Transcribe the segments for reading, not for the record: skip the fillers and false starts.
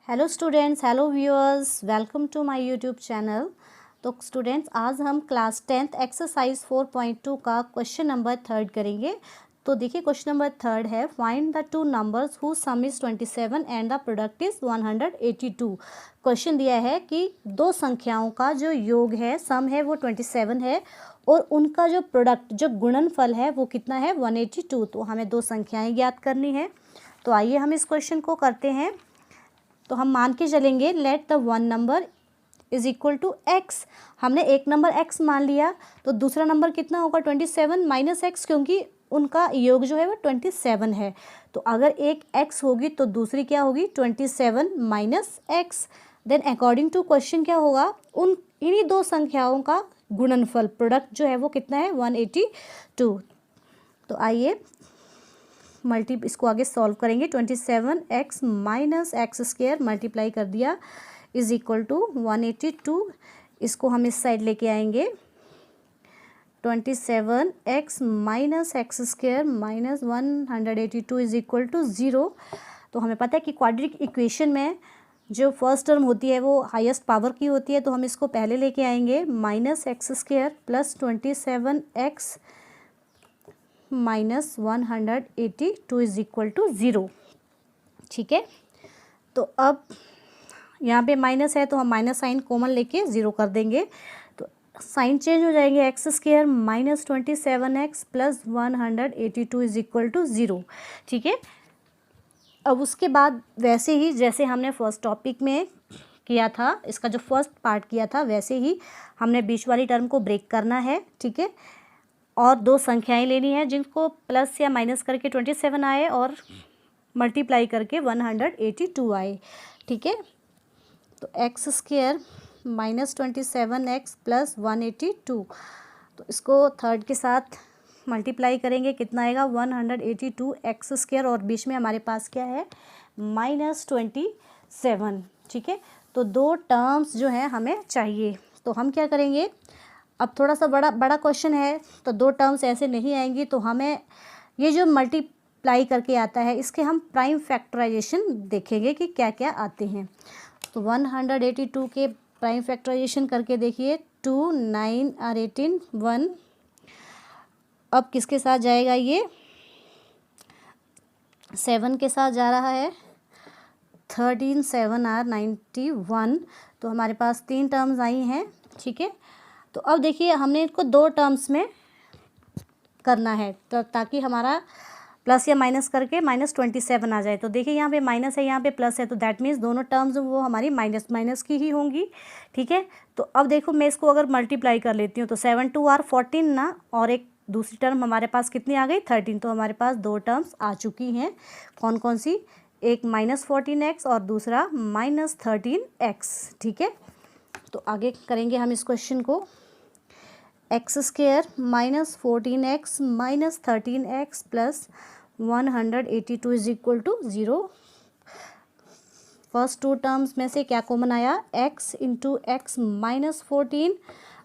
Hello students, hello viewers, welcome to my YouTube channel. तो students, आज हम class 10th exercise 4.2 का question number 3 करेंगे। तो देखिए, क्वेश्चन नंबर 3 है, find the two numbers who some is 27 and the product is 182। Question दिया है कि दो संख्याओं का जो योग है, सम है, वो 27 है और उनका जो प्रोडक्ट, जो गुणनफल है, वो कितना है, 182। तो हमें दो संख्याएँ ज्ञात करनी है। तो आइए हम इस क्वेश्चन को करते हैं। तो हम मान के चलेंगे, let the one number is equal to x. हमने एक नंबर एक्स मान लिया, तो दूसरा नंबर कितना होगा, 27 माइनस एक्स, क्योंकि उनका योग जो है वो 27 है। तो अगर एक एक्स होगी तो दूसरी क्या होगी, 27 minus x. Then according to question क्या होगा, उन इन्हीं दो संख्याओं का गुणनफल, प्रोडक्ट जो है वो कितना है, 182। तो आइए इसको आगे सॉल्व करेंगे। 27x minus x square multiply कर दिया इज इक्वल टू 182। इसको हम इस साइड लेके आएंगे। 27x minus x square minus 182 is equal to 0। तो हमें पता है कि क्वाड्रेटिक इक्वेशन में जो फर्स्ट टर्म होती है वो हाईएस्ट पावर की होती है, तो हम इसको पहले लेके आएंगे। Minus x square plus 27x minus 182 is equal to 0। ठीक है, तो अब यहाँ पे माइनस है तो हम माइनस साइन कॉमन लेके 0 कर देंगे, तो साइन चेंज हो जाएंगे। X square minus 27x plus 182 is equal to 0। ठीक है, अब उसके बाद वैसे ही जैसे हमने फर्स्ट टॉपिक में किया था, इसका जो फर्स्ट पार्ट किया था, वैसे ही हमने बीच वाली टर्म को ब्रेक करना है। ठीक है, और दो संख्याएं लेनी है जिनको प्लस या माइनस करके 27 आए और मल्टीप्लाई करके 182 आए। ठीक है, तो x square minus 27x plus 182, तो इसको थर्ड के साथ मल्टीप्लाई करेंगे, कितना आएगा, 182 एक्स स्क्वायर, और बीच में हमारे पास क्या है, माइनस 27। ठीक है, तो दो टर्म्स जो है हमें चाहिए, तो हम क्या करेंगे, अब थोड़ा सा बड़ा क्वेश्चन है तो दो टर्म्स ऐसे नहीं आएंगी, तो हमें ये जो मल्टीप्लाई करके आता है इसके हम प्राइम फैक्टराइजेशन देखेंगे कि क्या क्या आते हैं। तो 182 के प्राइम फैक्टराइजेशन करके देखिए, 2 9 और 18 1। अब किसके साथ जाएगा, ये 7 के साथ जा रहा है, 13 7 और 91। तो हमारे पास तीन टर्म्स आई हैं। ठीक है, तो अब देखिए हमने इसको दो टर्म्स में करना है, तो ताकि हमारा प्लस या माइनस करके माइनस 27 आ जाए। तो देखिए यहाँ पे माइनस है, यहाँ पे प्लस है, तो दैट मीन्स दोनों टर्म्स वो हमारी माइनस माइनस की ही होंगी। ठीक है, तो अब देखो मैं इसको अगर मल्टीप्लाई कर लेती हूँ तो 7 2 और 14 ना, और एक दूसरी टर्म हमारे पास कितनी आ गई, 13। तो हमारे पास दो टर्म्स आ चुकी हैं। कौन कौन सी, एक माइनस 14x और दूसरा माइनस 13x। ठीक है, तो आगे करेंगे हम इस क्वेश्चन को। X square minus 14x minus 13x plus 182 is equal to 0। First two terms में से क्या कॉमन आया, x इंटू एक्स माइनस 14।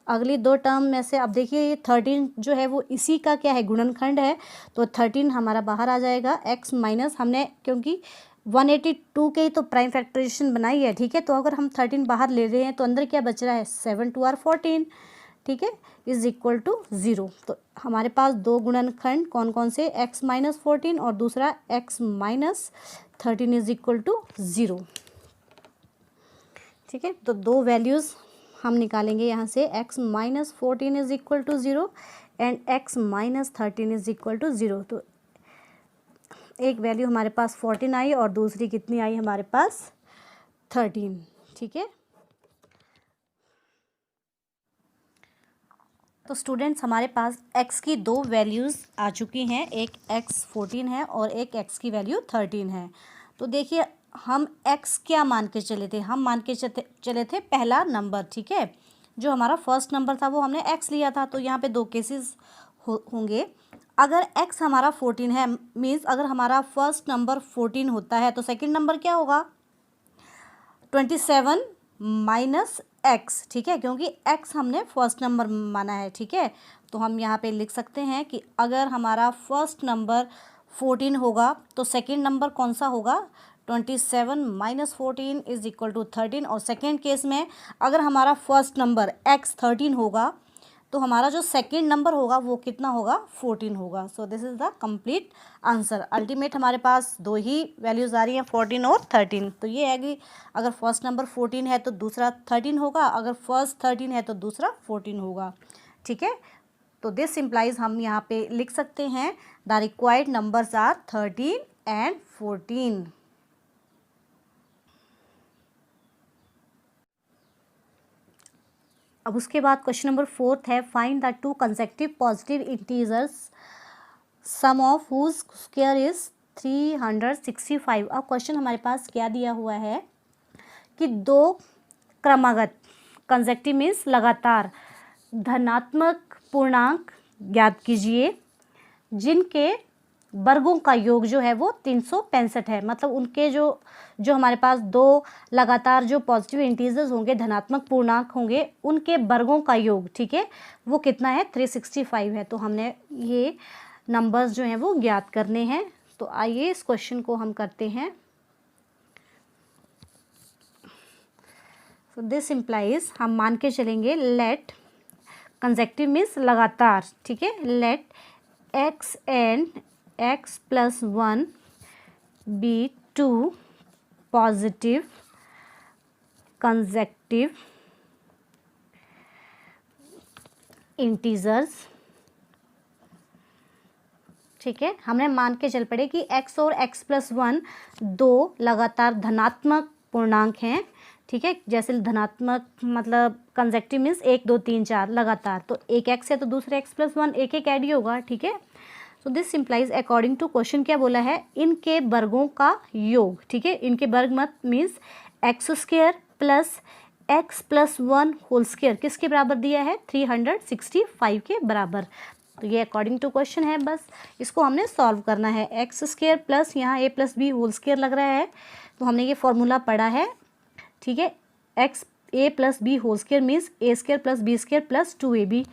अगली दो टर्म में से अब देखिए ये 13 जो है वो इसी का क्या है, गुणनखंड है, तो 13 हमारा बाहर आ जाएगा। x माइनस हमने क्योंकि 182 के ही तो प्राइम फैक्टराइजेशन बनाई है। ठीक है, तो अगर हम 13 बाहर ले रहे हैं तो अंदर क्या बच रहा है, 7 2 और 14। ठीक है, इज इक्वल टू 0। तो हमारे पास दो गुणनखंड कौन कौन से, x माइनस 14 और दूसरा x minus 13 is equal to 0। ठीक है, तो दो वैल्यूज़ हम निकालेंगे यहाँ से, x minus 14 is equal to 0 and x minus 13 is equal to 0। तो एक वैल्यू हमारे पास 14 आई और दूसरी कितनी आई हमारे पास, 13। ठीक है, तो स्टूडेंट्स हमारे पास x की दो वैल्यूज़ आ चुकी हैं, एक x 14 है और एक x की वैल्यू 13 है। तो देखिए हम x क्या मान के चले थे, हम मान के चले थे पहला नंबर। ठीक है, जो हमारा फर्स्ट नंबर था वो हमने x लिया था। तो यहाँ पे दो केसेस होंगे। अगर x हमारा 14 है, मीन्स अगर हमारा फर्स्ट नंबर 14 होता है तो सेकंड नंबर क्या होगा, 27 माइनस एक्स। ठीक है, क्योंकि x हमने फर्स्ट नंबर माना है। ठीक है, तो हम यहाँ पे लिख सकते हैं कि अगर हमारा फर्स्ट नंबर 14 होगा तो सेकंड नंबर कौन सा होगा, 27 माइनस 14 इज इक्वल टू 13। और सेकेंड केस में अगर हमारा फर्स्ट नंबर x 13 होगा तो हमारा जो सेकेंड नंबर होगा वो कितना होगा, 14 होगा। So this is the complete answer. Ultimate हमारे पास दो ही वैल्यूज़ आ रही हैं, 14 और 13। तो ये है कि अगर फर्स्ट नंबर 14 है तो दूसरा 13 होगा, अगर फर्स्ट 13 है तो दूसरा 14 होगा। ठीक है, तो दिस इम्प्लाइज हम यहाँ पे लिख सकते हैं the required numbers are 13 and 14। अब उसके बाद क्वेश्चन नंबर 4 है, find the two consecutive positive integers sum of whose square is 365। अब क्वेश्चन हमारे पास क्या दिया हुआ है कि दो क्रमागत, कंसेक्टिव मीन्स लगातार, धनात्मक पूर्णांक ज्ञात कीजिए जिनके वर्गों का योग जो है वो 365 है। मतलब उनके जो हमारे पास दो लगातार जो पॉजिटिव इंटीजर्स होंगे, धनात्मक पूर्णांक होंगे, उनके वर्गों का योग, ठीक है, वो कितना है, 365 है। तो हमने ये नंबर्स जो हैं वो ज्ञात करने हैं। तो आइए इस क्वेश्चन को हम करते हैं। सो दिस इम्प्लाइज, हम मान के चलेंगे लेट, कंसेक्टिव मीन्स लगातार, ठीक है, let x and x plus 1 be two positive consecutive integers. ठीक है, हमने मान के चल पड़े कि x और x प्लस 1 दो लगातार धनात्मक पूर्णांक हैं। ठीक है, जैसे धनात्मक मतलब कंसेक्टिव मीन्स 1 2 3 4 लगातार, तो एक x है तो दूसरे x प्लस 1 एक एक ऐड ही होगा। ठीक है, so this implies according to question क्या बोला है, इनके वर्गों का योग। ठीक है, इनके वर्ग मत means x square plus x plus 1 whole square किसके बराबर दिया है, 365 के बराबर। तो ये अकॉर्डिंग टू क्वेश्चन है, बस इसको हमने सॉल्व करना है। एक्स स्क्वायर प्लस यहाँ ए प्लस बी होल स्क्वायर लग रहा है, तो हमने ये फॉर्मूला पढ़ा है। ठीक है, x a plus b whole square means a square plus b square plus 2ab,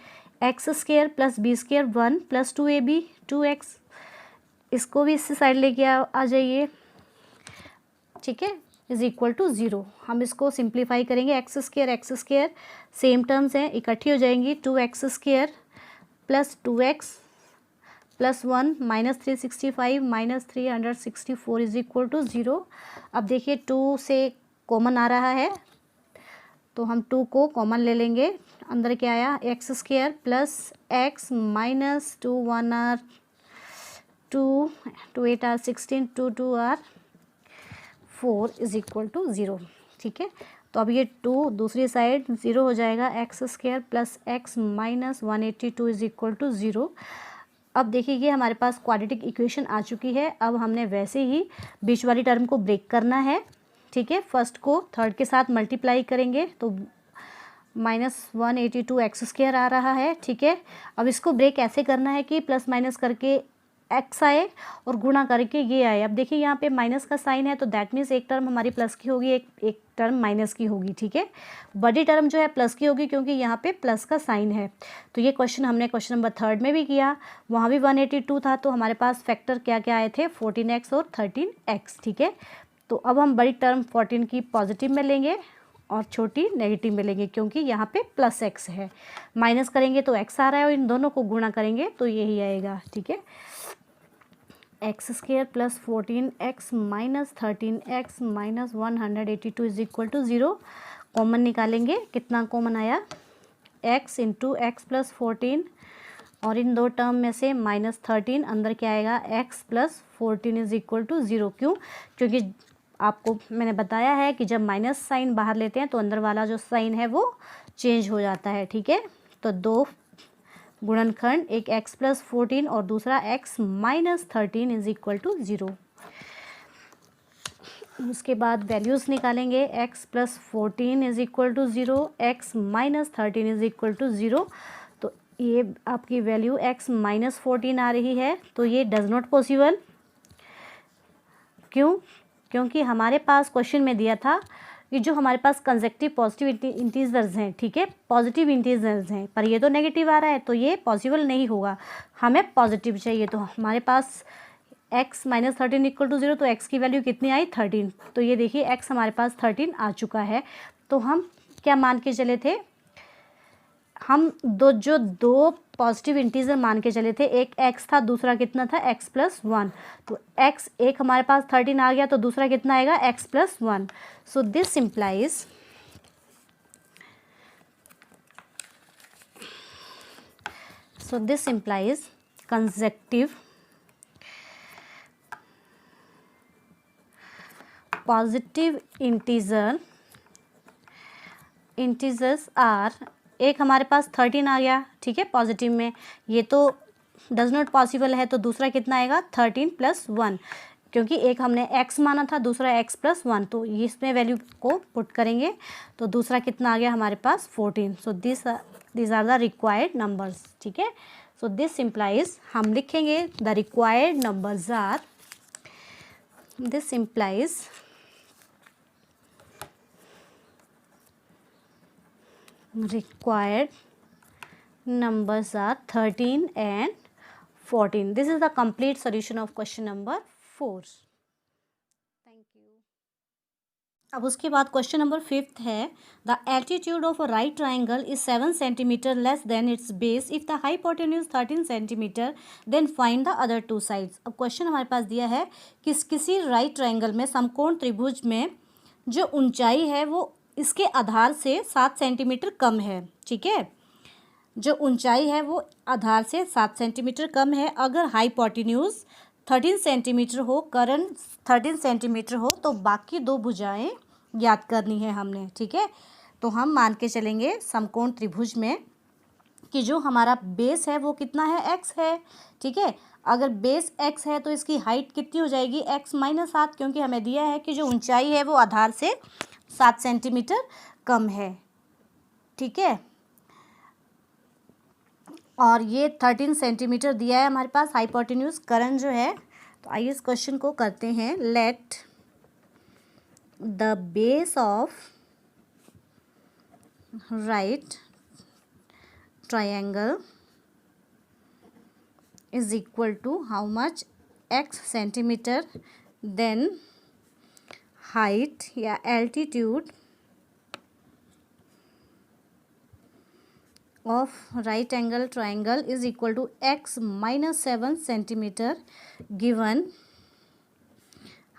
x square plus b square 1 plus 2ab 2x, इसको भी इससे साइड लेके आ जाइए। ठीक है, इज इक्वल टू 0। हम इसको सिंप्लीफाई करेंगे, एक्स स्क्वायर सेम टर्म्स हैं, इकट्ठी हो जाएंगी, 2x square plus 2x plus 1 minus 365 minus 364 is equal to 0। अब देखिए 2 से कॉमन आ रहा है तो हम 2 को कॉमन ले लेंगे, अंदर क्या आया, x square plus x minus 2 1 are 2 2 8 are 16 2 2 are 4 is equal to 0। ठीक है, तो अब ये 2 दूसरी साइड 0 हो जाएगा, x square plus x minus 182 is equal to 0। अब देखिए ये हमारे पास क्वाड्रेटिक इक्वेशन आ चुकी है। अब हमने वैसे ही बीच वाली टर्म को ब्रेक करना है। ठीक है, फर्स्ट को थर्ड के साथ मल्टीप्लाई करेंगे तो माइनस 182 एक्स स्क्वायर आ रहा है। ठीक है, अब इसको ब्रेक ऐसे करना है कि प्लस माइनस करके एक्स आए और गुणा करके ये आए। अब देखिए यहाँ पे माइनस का साइन है तो दैट मीन्स एक टर्म हमारी प्लस की होगी, एक टर्म माइनस की होगी। ठीक है, बड़ी टर्म जो है प्लस की होगी क्योंकि यहाँ पे प्लस का साइन है। तो ये क्वेश्चन हमने क्वेश्चन नंबर 3 में भी किया, वहाँ भी 182 था तो हमारे पास फैक्टर क्या क्या आए थे, 14x और 13x। ठीक है, तो अब हम बड़ी टर्म 14 की पॉजिटिव में लेंगे और छोटी नेगेटिव में लेंगे क्योंकि यहाँ पे प्लस x है, माइनस करेंगे तो x आ रहा है और इन दोनों को गुणा करेंगे तो यही आएगा। ठीक है, x square plus 14x minus 13x minus 182 is equal to 0। Common निकालेंगे, कितना कॉमन आया, x इंटू एक्स प्लस 14 और इन दो टर्म में से माइनस 13, अंदर क्या आएगा, x plus 14 is equal to 0। क्यों, क्योंकि आपको मैंने बताया है कि जब माइनस साइन बाहर लेते हैं तो अंदर वाला जो साइन है वो चेंज हो जाता है। ठीक है, तो दो गुणनखंड, एक x प्लस 14 और दूसरा x minus 13 is equal to 0। उसके बाद वैल्यूज़ निकालेंगे, x plus 14 is equal to 0, x minus 13 is equal to 0। तो ये आपकी वैल्यू x माइनस 14 आ रही है, तो ये डज नॉट पॉसिबल। क्यों, क्योंकि हमारे पास क्वेश्चन में दिया था कि जो हमारे पास कंसेक्टिव पॉजिटिव इंटीजर्स हैं, ठीक है, पॉजिटिव इंटीजर्स हैं, पर ये तो नेगेटिव आ रहा है तो ये पॉसिबल नहीं होगा, हमें पॉजिटिव चाहिए। तो हमारे पास x माइनस 13 इक्वल टू 0, तो x की वैल्यू कितनी आई 13। तो ये देखिए x हमारे पास 13 आ चुका है। तो हम क्या मान के चले थे, हम दो पॉजिटिव इंटीजर मान के चले थे, एक x था, दूसरा कितना था x प्लस 1। तो x एक हमारे पास 13 आ गया, तो दूसरा कितना आएगा x plus 1। So this implies consecutive positive integers are, एक हमारे पास 13 आ गया, ठीक है पॉजिटिव में, ये तो डज नॉट पॉसिबल है, तो दूसरा कितना आएगा 13 प्लस 1, क्योंकि एक हमने x माना था, दूसरा x प्लस 1, तो इसमें वैल्यू को पुट करेंगे तो दूसरा कितना आ गया हमारे पास 14। So this are the required numbers, ठीक है। सो दिस इम्प्लाइज, हम लिखेंगे the required numbers are, this implies required numbers are 13 and 14. This is the complete solution of question number 4. Thank you. अब उसके बाद क्वेश्चन नंबर 5 है, the altitude of a right triangle is 7 centimetre less than its base if the hypotenuse 13 centimetre, then find the other two sides. अब क्वेश्चन हमारे पास दिया है कि किसी राइट ट्राइंगल में समकोण त्रिभुज में जो ऊंचाई है वो इसके आधार से 7 सेंटीमीटर कम है, ठीक है, जो ऊंचाई है वो आधार से 7 सेंटीमीटर कम है। अगर हाइपोटेन्यूज 13 सेंटीमीटर हो, कर्ण 13 सेंटीमीटर हो, तो बाकी दो भुजाएं ज्ञात करनी है हमने, ठीक है। तो हम मान के चलेंगे समकोण त्रिभुज में कि जो हमारा बेस है वो कितना है x है, ठीक है। अगर बेस x है तो इसकी हाइट कितनी हो जाएगी x माइनस 7, क्योंकि हमें दिया है कि जो ऊंचाई है वो आधार से 7 सेंटीमीटर कम है, ठीक है। और ये 13 सेंटीमीटर दिया है हमारे पास हाइपोटेन्यूज कर्ण जो है। तो आइए इस क्वेश्चन को करते हैं। Let the base of right triangle is equal to how much x centimetre, then height या altitude of right angle triangle is equal to x minus 7 centimeter, given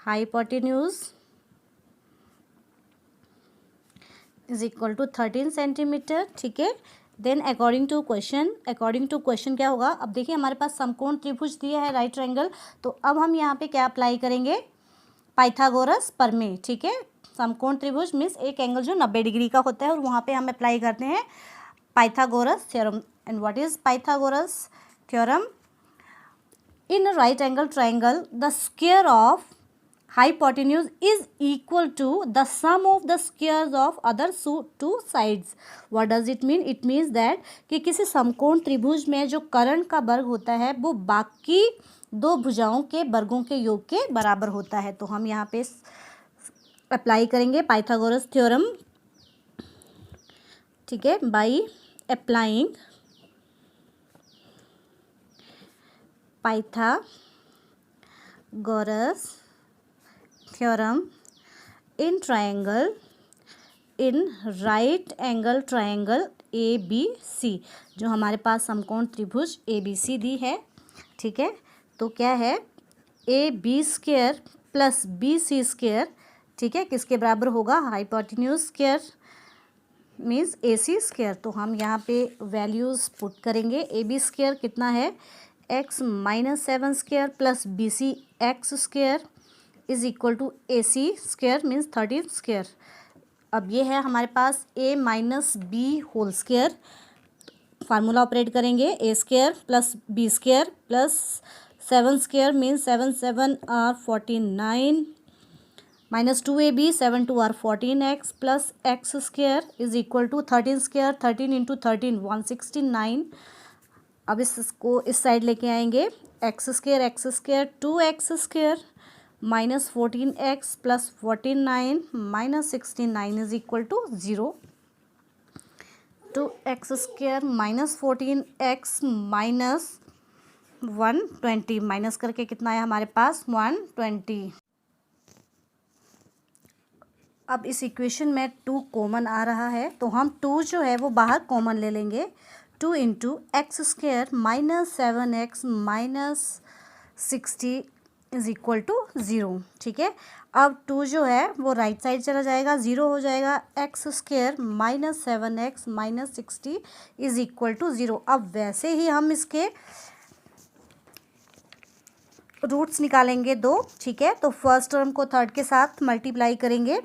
hypotenuse is equal to 13 centimetre, ठीक है। Then according to question क्या होगा, अब देखिए हमारे पास समकोण त्रिभुज दिया है राइट ट्रायंगल, तो अब हम यहाँ पे क्या अप्लाई करेंगे, पाइथागोरस प्रमेय, ठीक है। समकोण त्रिभुज मीन्स एक एंगल जो 90 डिग्री का होता है, और वहाँ पे हम अप्लाई करते हैं Pythagoras theorem. And what is Pythagoras theorem? In a right angle triangle, the square of hypotenuse is equal to the sum of the squares of other two sides. What does it mean? It means that कि किसी समकोण त्रिभुज में जो कर्ण का वर्ग होता है वो बाकी दो भुजाओं के वर्गों के योग के बराबर होता है। तो हम यहाँ पे अप्लाई करेंगे पाइथागोरस थ्योरम, ठीक है, by applying Pythagoras theorem in right angle triangle ABC, जो हमारे पास समकोण त्रिभुज ABC दी है, ठीक है। तो क्या है, AB square plus BC square, ठीक है, किसके बराबर होगा, hypotenuse square means AC square. तो हम यहाँ पे वैल्यूज़ पुट करेंगे। AB स्क्वायर कितना है, x minus 7 square plus BC x square is equal to AC square means 13 square. अब ये है हमारे पास a minus b whole square, formula operate करेंगे, a square plus b square plus 7 square means 7 7 are 49 minus 2ab 7 2 are 14x plus x square is equal to 13 square, 13 into 13 169। अब इसको इस side लेके आएंगे, x square 2x square minus 14x plus 49 minus 69 is equal to 0। 2x square minus 14x minus 120 minus करके कितना आया हमारे पास 120। अब इस इक्वेशन में 2 कॉमन आ रहा है तो हम 2 जो है वो बाहर कॉमन ले लेंगे। 2 into x square minus 7x minus 60 is equal to 0। ठीक है, अब 2 जो है वो राइट साइड चला जाएगा, 0 हो जाएगा। X square minus 7x minus 60 is equal to 0। अब वैसे ही हम इसके रूट्स निकालेंगे 2। ठीक है, तो फर्स्ट टर्म को थर्ड के साथ मल्टीप्लाई करेंगे।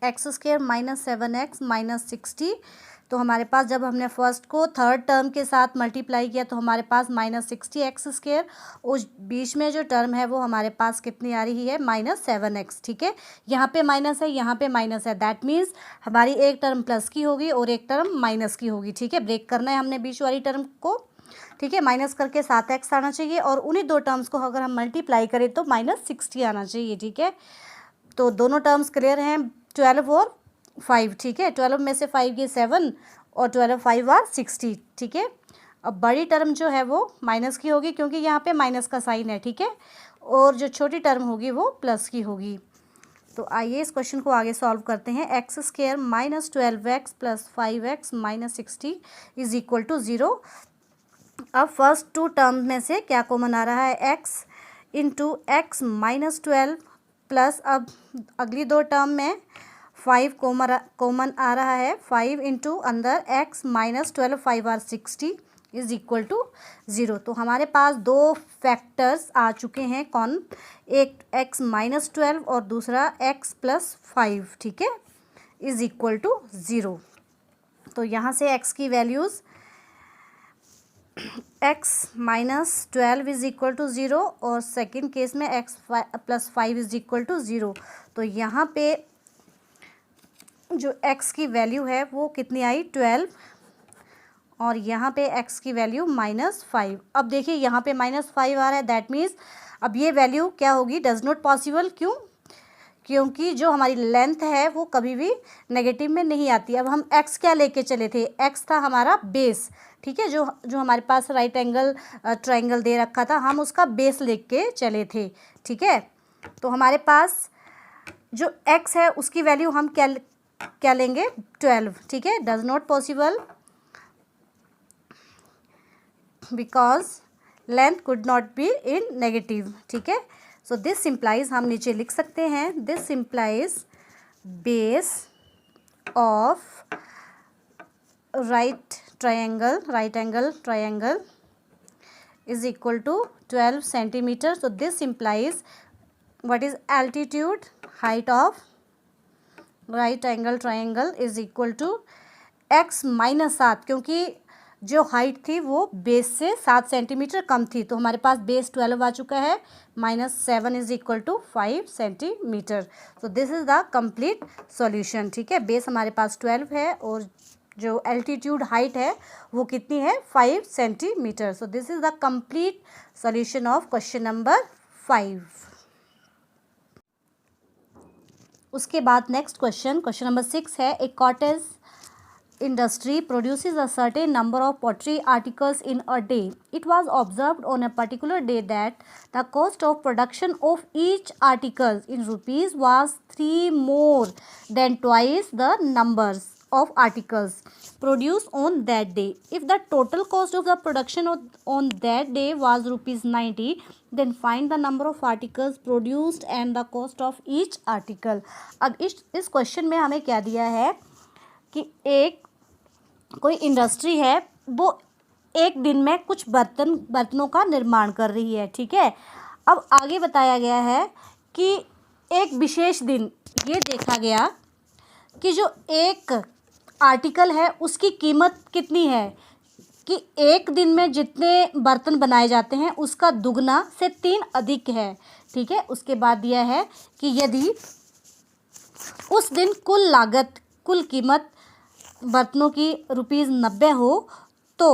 X square minus 7x minus 60, तो हमारे पास जब हमने फर्स्ट को थर्ड टर्म के साथ मल्टीप्लाई किया तो हमारे पास माइनस 60 एक्स स्क्वायर, उस बीच में जो टर्म है वो हमारे पास कितनी आ रही है माइनस 7x। ठीक है, यहाँ पे माइनस है, यहाँ पे माइनस है, दैट मीन्स हमारी एक टर्म प्लस की होगी और एक टर्म माइनस की होगी। ठीक है, ब्रेक करना है हमने बीच वाली टर्म को। ठीक है, माइनस करके 7x आना चाहिए और उन्हीं 2 टर्म्स को अगर हम मल्टीप्लाई करें तो माइनस 60 आना चाहिए। ठीक है, तो दोनों टर्म्स क्लियर हैं, 12 और 5। ठीक है, 12 में से 5 ये 7 और 12 5 आर 60। ठीक है, अब बड़ी टर्म जो है वो माइनस की होगी क्योंकि यहाँ पे माइनस का साइन है। ठीक है, और जो छोटी टर्म होगी वो प्लस की होगी। तो आइए इस क्वेश्चन को आगे सॉल्व करते हैं। X square minus 12x plus 5x minus 60 is equal to 0। अब फर्स्ट 2 टर्म में से क्या कॉमन आ रहा है, x into x minus 12 plus अब अगली 2 टर्म में 5 कॉमन आ रहा है। 5 इंटू अंदर x minus 12 5 are 60 is equal to 0। तो हमारे पास 2 फैक्टर्स आ चुके हैं, कौन, एक x माइनस 12 और दूसरा x प्लस 5। ठीक है, इज इक्वल टू 0। तो यहाँ से x की values x minus 12 is equal to 0 और सेकेंड केस में x plus 5 is equal to 0। तो यहाँ पे जो x की वैल्यू है वो कितनी आई 12 और यहाँ पे x की वैल्यू माइनस 5। अब देखिए यहाँ पे माइनस 5 आ रहा है, दैट मीन्स अब ये वैल्यू क्या होगी, डज नॉट पॉसिबल। क्यों, क्योंकि जो हमारी लेंथ है वो कभी भी नेगेटिव में नहीं आती। अब हम x क्या लेके चले थे, x था हमारा बेस। ठीक है, जो हमारे पास राइट एंगल ट्रायंगल दे रखा था हम उसका बेस लेके चले थे। ठीक है, तो हमारे पास जो x है उसकी वैल्यू हम क्या लेंगे 12। ठीक है, does not possible because length could not be in negative. ठीक है, सो दिस सिंप्लाइज, हम नीचे लिख सकते हैं, this simplifies base of right angle triangle is equal to 12 centimeter. So this implies what is altitude, height of right angle triangle is equal to x minus 7, क्योंकि जो height थी वो base से 7 सेंटीमीटर कम थी तो हमारे पास बेस 12 आ चुका है, minus 7 is equal to 5 centimetre. तो this is the complete solution. ठीक है, बेस हमारे पास 12 है और जो एल्टीट्यूड हाइट है वो कितनी है 5 centimetre. So this is the complete solution of question number 5। उसके बाद नेक्स्ट क्वेश्चन नंबर 6 है, ए cottage industry produces a certain number of pottery articles in a day. It was observed on a particular day that the cost of production of each article in rupees was 3 more than twice the numbers of articles produced on that day. If the total cost of the production on that day was rupees 90, then find the number of articles produced and the cost of each article. अब इस question में हमें क्या दिया है कि कोई industry है वो एक दिन में कुछ बर्तनों का निर्माण कर रही है। ठीक है, अब आगे बताया गया है कि एक विशेष दिन ये देखा गया कि जो एक आर्टिकल है उसकी कीमत कितनी है, कि एक दिन में जितने बर्तन बनाए जाते हैं उसका दुगना से 3 अधिक है। ठीक है, उसके बाद दिया है कि यदि उस दिन कुल कीमत बर्तनों की ₹90 हो तो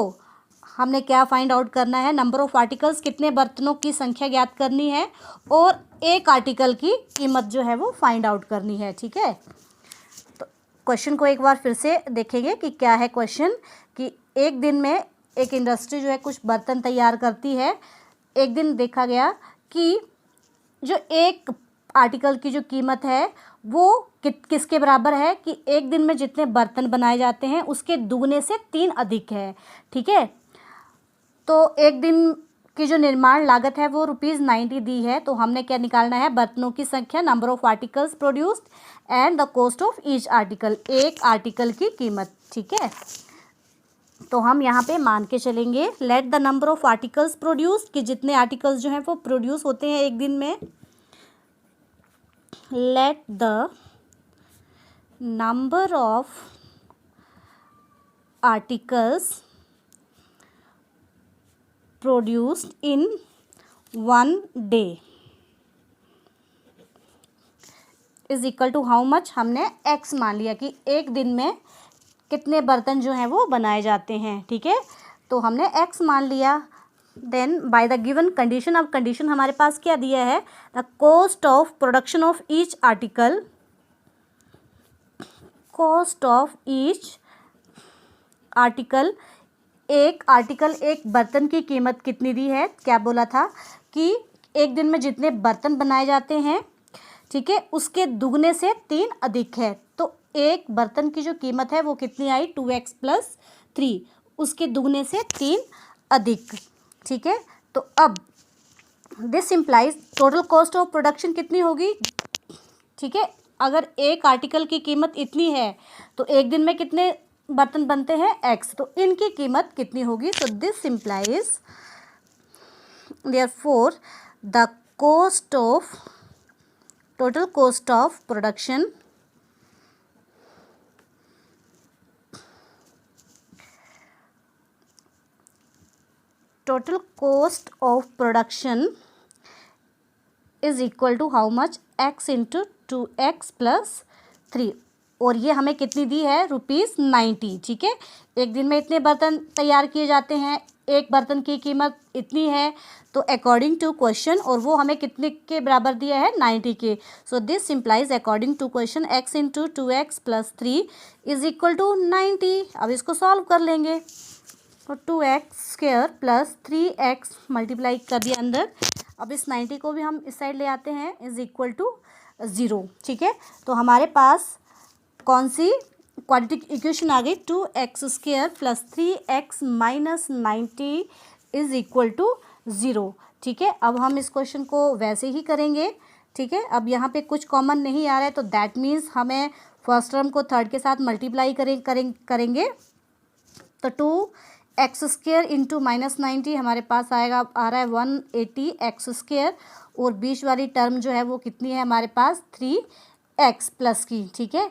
हमने क्या फाइंड आउट करना है, नंबर ऑफ़ आर्टिकल्स, कितने बर्तनों की संख्या ज्ञात करनी है और एक आर्टिकल की कीमत जो है वो फाइंड आउट करनी है। ठीक है, तो क्वेश्चन को एक बार फिर से देखेंगे कि क्या है क्वेश्चन, कि एक दिन में एक इंडस्ट्री जो है कुछ बर्तन तैयार करती है। एक दिन देखा गया कि जो एक आर्टिकल की जो कीमत है वो किसके बराबर है कि एक दिन में जितने बर्तन बनाए जाते हैं उसके दुगने से 3 अधिक है। ठीक है, तो एक दिन की जो निर्माण लागत है वो ₹90 दी है, तो हमने क्या निकालना है, बर्तनों की संख्या, number of articles produced and the cost of each article, एक आर्टिकल की कीमत। ठीक है, तो हम यहाँ पे मान के चलेंगे let the number of articles produced, कि जितने आर्टिकल्स जो हैं वो प्रोड्यूस होते हैं एक दिन में, let the number of articles produced in 1 day is equal to how much, हमने x मान लिया कि एक दिन में कितने बर्तन जो हैं वो बनाए जाते हैं। ठीक है, तो हमने x मान लिया। Then by the given condition, अब कंडीशन हमारे पास क्या दिया है, the cost of production of each article, cost of each article, एक आर्टिकल एक बर्तन की कीमत कितनी दी है, क्या बोला था कि एक दिन में जितने बर्तन बनाए जाते हैं, ठीक है, उसके दुगने से 3 अधिक है। तो एक बर्तन की जो कीमत है वो कितनी आई, 2x + 3, उसके दुगने से 3 अधिक। ठीक है, तो अब this implies total cost of production कितनी होगी। ठीक है, अगर एक आर्टिकल की कीमत इतनी है तो एक दिन में कितने बर्तन बनते हैं, x, तो इनकी कीमत कितनी होगी। तो this implies therefore the cost of, total cost of production total cost of production is equal to how much, x into 2x plus 3, और ये हमें कितनी दी है, ₹90। ठीक है, एक दिन में इतने बर्तन तैयार किए जाते हैं, एक बर्तन की कीमत इतनी है, तो अकॉर्डिंग टू क्वेश्चन, और वो हमें कितने के बराबर दिया है, 90 के। So this implies according to question x into 2x plus 3 is equal to 90। अब इसको सॉल्व कर लेंगे, तो 2x² + 3x मल्टीप्लाई कर दिया अंदर। अब इस 90 को भी हम इस साइड ले आते हैं, इज इक्वल टू 0। ठीक है, तो हमारे पास कौन सी क्वाड्रेटिक इक्वेशन आ गई, 2x² + 3x - 90 is equal to 0। ठीक है, अब हम इस क्वेश्चन को वैसे ही करेंगे। ठीक है, अब यहाँ पे कुछ कॉमन नहीं आ रहा है, तो दैट मीन्स हमें फर्स्ट टर्म को थर्ड के साथ मल्टीप्लाई करेंगे। तो 2x² इंटू -90 हमारे पास आएगा, आ रहा है 180x², और बीच वाली टर्म जो है वो कितनी है हमारे पास, 3x प्लस की। ठीक है,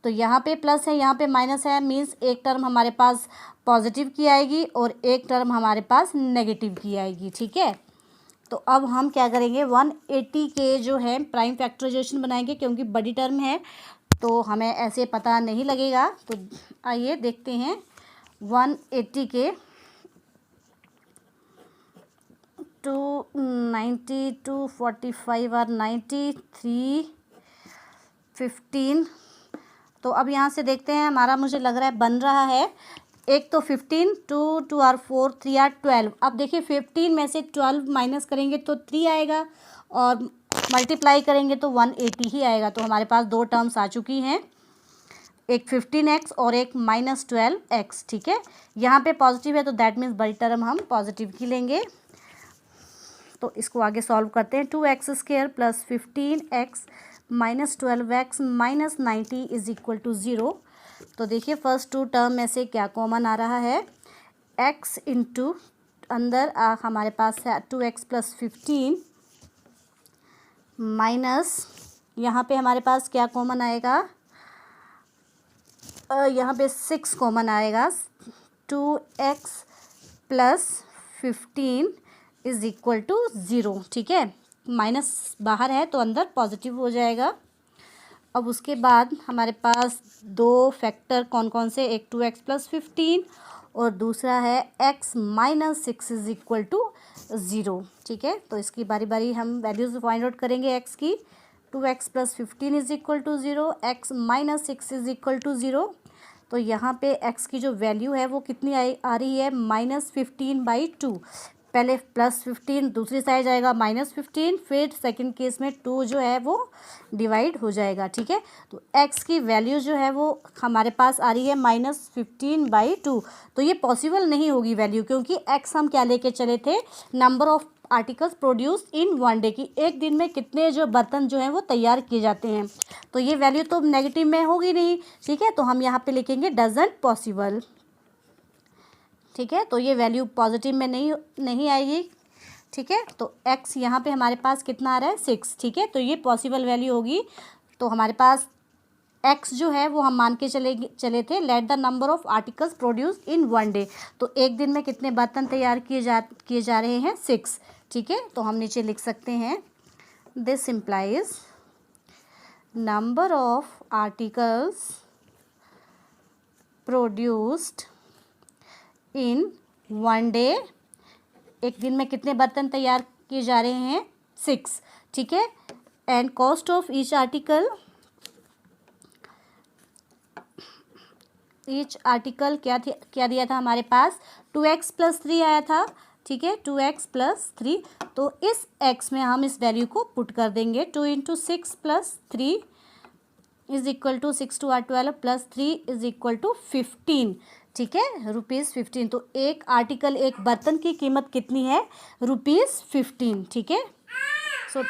तो यहाँ पे प्लस है, यहाँ पे माइनस है, मीन्स एक टर्म हमारे पास पॉजिटिव की आएगी और एक टर्म हमारे पास नेगेटिव की आएगी। ठीक है, तो अब हम क्या करेंगे, 180 के जो है प्राइम फैक्टराइजेशन बनाएंगे, क्योंकि बड़ी टर्म है तो हमें ऐसे पता नहीं लगेगा। तो आइए देखते हैं, 180 के 290, 245 और 93, 15। तो अब यहाँ से देखते हैं, हमारा मुझे लग रहा है बन रहा है, एक तो 15, 2 2 और 4 3 और 12। अब देखिए 15 में से 12 माइनस करेंगे तो 3 आएगा, और मल्टीप्लाई करेंगे तो 180 ही आएगा। तो हमारे पास 2 टर्म्स आ चुकी हैं, एक 15x और एक -12x। ठीक है, यहाँ पे पॉजिटिव है तो दैट मीन्स बड़ी टर्म हम पॉजिटिव की लेंगे। तो इसको आगे सॉल्व करते हैं, 2x² + 15x - 12x - 90 is equal to 0। तो देखिए फर्स्ट 2 टर्म में से क्या कॉमन आ रहा है, x इंटू अंदर हमारे पास है 2x + 15 माइनस, यहाँ पे हमारे पास क्या कॉमन आएगा, यहाँ पे 6 कॉमन आएगा, 2x + 15 इज इक्वल टू 0। ठीक है, माइनस बाहर है तो अंदर पॉजिटिव हो जाएगा। अब उसके बाद हमारे पास 2 फैक्टर कौन कौन से, एक 2x + 15 और दूसरा है x - 6 इज इक्वल टू 0। ठीक है, तो इसकी बारी बारी हम वैल्यूज़ फाइंड आउट करेंगे x की। 2x + 15 is equal to 0, x - 6 is equal to 0। तो यहाँ पे x की जो वैल्यू है वो कितनी आ रही है -15/2। पहले +15 दूसरी साइड जाएगा -15, फिर सेकंड केस में 2 जो है वो डिवाइड हो जाएगा, ठीक है। तो x की वैल्यू जो है वो हमारे पास आ रही है -15/2। तो ये पॉसिबल नहीं होगी वैल्यू, क्योंकि x हम क्या लेके चले थे, number of articles produce in 1 day, की एक दिन में कितने जो बर्तन जो हैं वो तैयार किए जाते हैं। तो ये वैल्यू तो नेगेटिव में होगी नहीं, ठीक है। तो हम यहाँ पे लिखेंगे डजंट पॉसिबल, ठीक है। तो ये वैल्यू पॉजिटिव में नहीं आएगी, ठीक है। तो x यहाँ पे हमारे पास कितना आ रहा है 6, ठीक है। तो ये पॉसिबल वैल्यू होगी। तो हमारे पास x जो है वो हम मान के चले थे, late the number of articles produce in 1 day. तो एक दिन में कितने बर्तन तैयार किए जा रहे हैं 6, ठीक है। तो हम नीचे लिख सकते हैं this implies number of articles produced in 1 day, एक दिन में कितने बर्तन तैयार किए जा रहे हैं 6, ठीक है। And cost of each article क्या दिया था हमारे पास 2x + 3 आया था, ठीक है, 2x + 3। तो इस x में हम इस वैल्यू को पुट कर देंगे, 2 × 6 + 3 = 6 2 8 12 + 3 = 15, ठीक है, ₹15। तो एक आर्टिकल, एक बर्तन की कीमत कितनी है ₹15, ठीक है। सो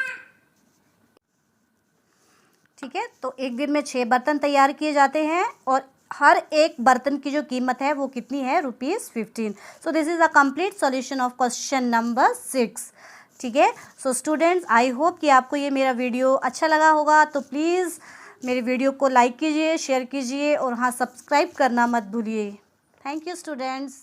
ठीक है, तो एक दिन में 6 बर्तन तैयार किए जाते हैं और हर एक बर्तन की जो कीमत है वो कितनी है ₹15। So this is a complete solution of question number 6, ठीक है। सो स्टूडेंट्स, आई होप कि आपको ये मेरा वीडियो अच्छा लगा होगा। तो प्लीज़ मेरे वीडियो को लाइक कीजिए, शेयर कीजिए और हाँ, सब्सक्राइब करना मत भूलिए। Thank you students.